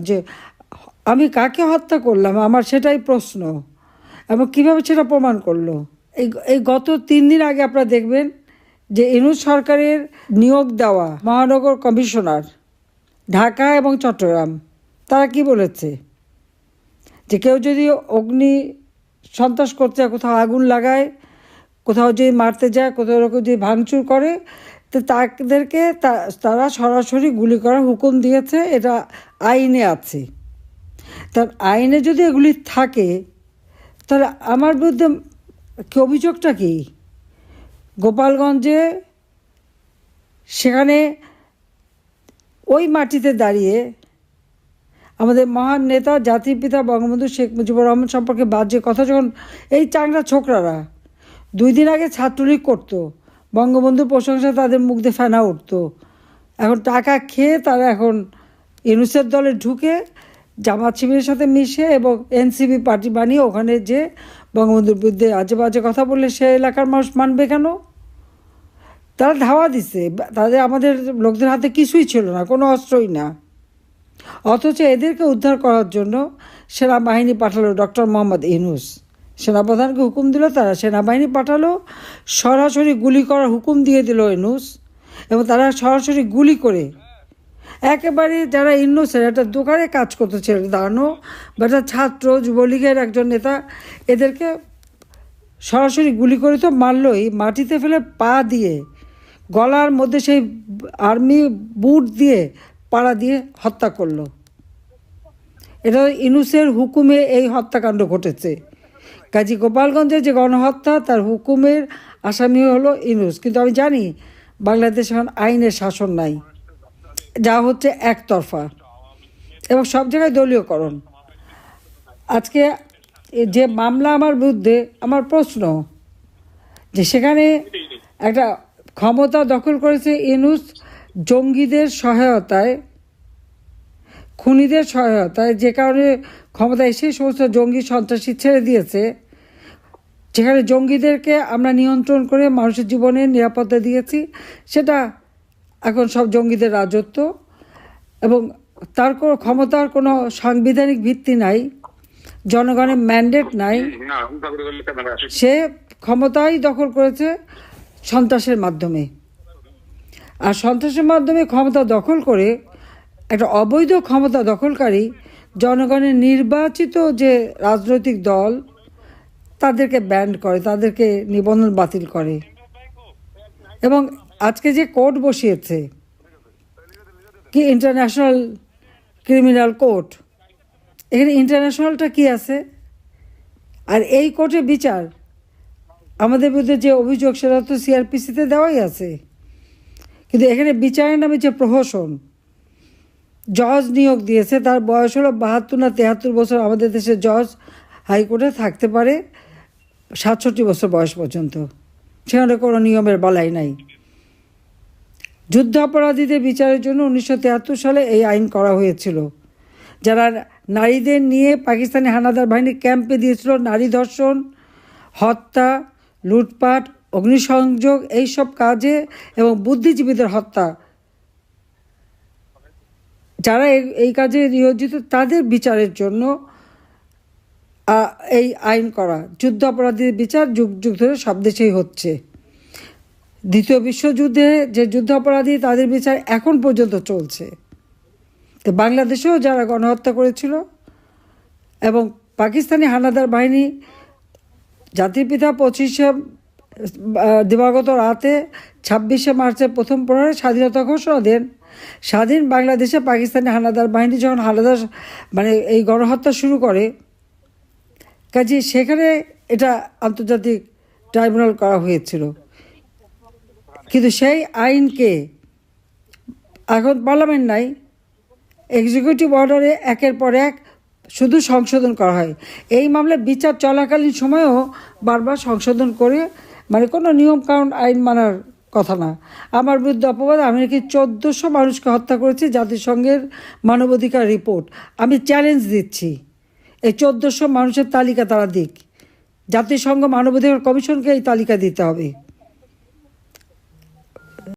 যে আমি কাকে হত্যা করলাম, আমার সেটাই প্রশ্ন, এবং কীভাবে সেটা প্রমাণ করলো। এই গত 3 দিন আগে আপনারা দেখবেন যে ইউনূস সরকারের নিয়োগ দেওয়া মহানগর কমিশনার ঢাকা এবং চট্টগ্রাম, তারা কি বলেছে যে কেউ যদি অগ্নি সন্ত্রাস করতে যায়, কোথাও আগুন লাগায়, কোথাও যদি মারতে যায়, কোথাও এরকম যদি ভাঙচুর করে, তো তাদেরকে তারা সরাসরি গুলি করার হুকুম দিয়েছে। এটা আইনে আছে। তার আইনে যদি এগুলি থাকে, তাহলে আমার বিরুদ্ধে কি অভিযোগটা কি? গোপালগঞ্জে সেখানে ওই মাটিতে দাঁড়িয়ে আমাদের মহান নেতা জাতির পিতা বঙ্গবন্ধু শেখ মুজিবুর রহমান সম্পর্কে বাজে কথা যখন এই চাংড়া ছোকরারা 2 দিন আগে ছাত্রলীগ করতো, বঙ্গবন্ধুর প্রশংসা তাদের মুখ দিয়ে ফেনা উঠতো, এখন টাকা খেয়ে তারা এখন ইউনূসের দলে ঢুকে জামাত শিবিরের সাথে মিশে এবং এনসিপি পার্টি বানিয়ে ওখানে যে বঙ্গবন্ধুর বিরুদ্ধে আজে বাজে কথা বললে সে এলাকার মানুষ মানবে কেন? তারা ধাওয়া দিছে, তাদের আমাদের লোকদের হাতে কিছুই ছিল না, কোনো অস্ত্রই না, অথচ এদেরকে উদ্ধার করার জন্য সেনাবাহিনী পাঠালো ডক্টর মোহাম্মদ ইউনূস। সেনাপ্রধানকে হুকুম দিল, তারা সেনাবাহিনী পাঠালো, সরাসরি গুলি করার হুকুম দিয়ে দিল ইউনূস, এবং তারা সরাসরি গুলি করে একেবারে যারা ইনোসেন্ট, একটা দোকানে কাজ করতেছিল দাঁড়ানো বা একটা ছাত্র যুবলীগের একজন নেতা, এদেরকে সরাসরি গুলি করে তো মারলই, মাটিতে ফেলে পা দিয়ে গলার মধ্যে সেই আর্মি বুট দিয়ে পাড়া দিয়ে হত্যা করলো। এটা ইউনূসের হুকুমে এই হত্যাকাণ্ড ঘটেছে। কাজী গোপালগঞ্জের যে গণহত্যা, তার হুকুমের আসামি হলো ইউনূস। কিন্তু আমি জানি বাংলাদেশে এখন আইনের শাসন নাই, যা হচ্ছে একতরফা এবং সব জায়গায় দলীয়করণ। আজকে যে মামলা আমার বিরুদ্ধে, আমার প্রশ্ন যে সেখানে একটা ক্ষমতা দখল করেছে ইউনূস জঙ্গিদের সহায়তায়, খুনিদের সহায়তায়, যে কারণে ক্ষমতায় এসে সমস্ত জঙ্গি সন্ত্রাসী ছেড়ে দিয়েছে, যেখানে জঙ্গিদেরকে আমরা নিয়ন্ত্রণ করে মানুষের জীবনের নিরাপত্তা দিয়েছি, সেটা এখন সব জঙ্গিদের রাজত্ব, এবং তার কোনো ক্ষমতার কোনো সাংবিধানিক ভিত্তি নাই, জনগণের ম্যান্ডেট নাই, সে ক্ষমতাই দখল করেছে সন্ত্রাসের মাধ্যমে। আর সন্ত্রাসের মাধ্যমে ক্ষমতা দখল করে একটা অবৈধ ক্ষমতা দখলকারী জনগণের নির্বাচিত যে রাজনৈতিক দল, তাদেরকে ব্যান্ড করে, তাদেরকে নিবন্ধন বাতিল করে। এবং আজকে যে কোর্ট বসিয়েছে, কি ইন্টারন্যাশনাল ক্রিমিনাল কোর্ট, এখানে ইন্টারন্যাশনালটা কি আছে? আর এই কোর্টে বিচার আমাদের বিরুদ্ধে যে অভিযোগ, সেটা তো সিআরপিসিতে দেওয়াই আছে, কিন্তু এখানে বিচারের নামে যে প্রহসন, জজ নিয়োগ দিয়েছে, তার বয়স হলো 72 না 73 বছর। আমাদের দেশে জজ হাইকোর্টে থাকতে পারে 67 বছর বয়স পর্যন্ত, সেখানে কোনো নিয়মের বালাই নাই। যুদ্ধ অপরাধীদের বিচারের জন্য 1973 সালে এই আইন করা হয়েছিল। যারা নারীদের নিয়ে পাকিস্তানি হানাদার বাহিনীর ক্যাম্পে দিয়েছিল নারী ধর্ষণ, হত্যা, লুটপাট, অগ্নিসংযোগ, এইসব কাজে, এবং বুদ্ধিজীবীদের হত্যা, যারা এই কাজে নিয়োজিত, তাদের বিচারের জন্য এই আইন করা। যুদ্ধ অপরাধীদের বিচার যুগ যুগ ধরে সব দেশেই হচ্ছে। দ্বিতীয় বিশ্বযুদ্ধে যে যুদ্ধ অপরাধী, তাদের বিচার এখন পর্যন্ত চলছে। তো বাংলাদেশেও যারা গণহত্যা করেছিল, এবং পাকিস্তানি হানাদার বাহিনী জাতির পিতা 25শে দিবাগত রাতে 26শে মার্চের প্রথম প্রহরে স্বাধীনতা ঘোষণা দেন। স্বাধীন বাংলাদেশে পাকিস্তানি হানাদার বাহিনী যখন এই গণহত্যা শুরু করে, কাজে সেখানে এটা আন্তর্জাতিক ট্রাইব্যুনাল করা হয়েছিল। কিন্তু সেই আইনকে এখন পার্লামেন্ট নাই, এক্সিকিউটিভ অর্ডারে একের পর এক শুধু সংশোধন করা হয়। এই মামলার বিচার চলাকালীন সময়েও বারবার সংশোধন করে, কোনো নিয়ম কানুন আইন মানার কথা না। আমার বিরুদ্ধে অপবাদ, আমি নাকি 1400 মানুষকে হত্যা করেছি, জাতিসংঘের মানবাধিকার রিপোর্ট। আমি চ্যালেঞ্জ দিচ্ছি, এই 1400 মানুষের তালিকা তারা দিক, জাতিসংঘ মানবাধিকার কমিশনকে এই তালিকা দিতে হবে।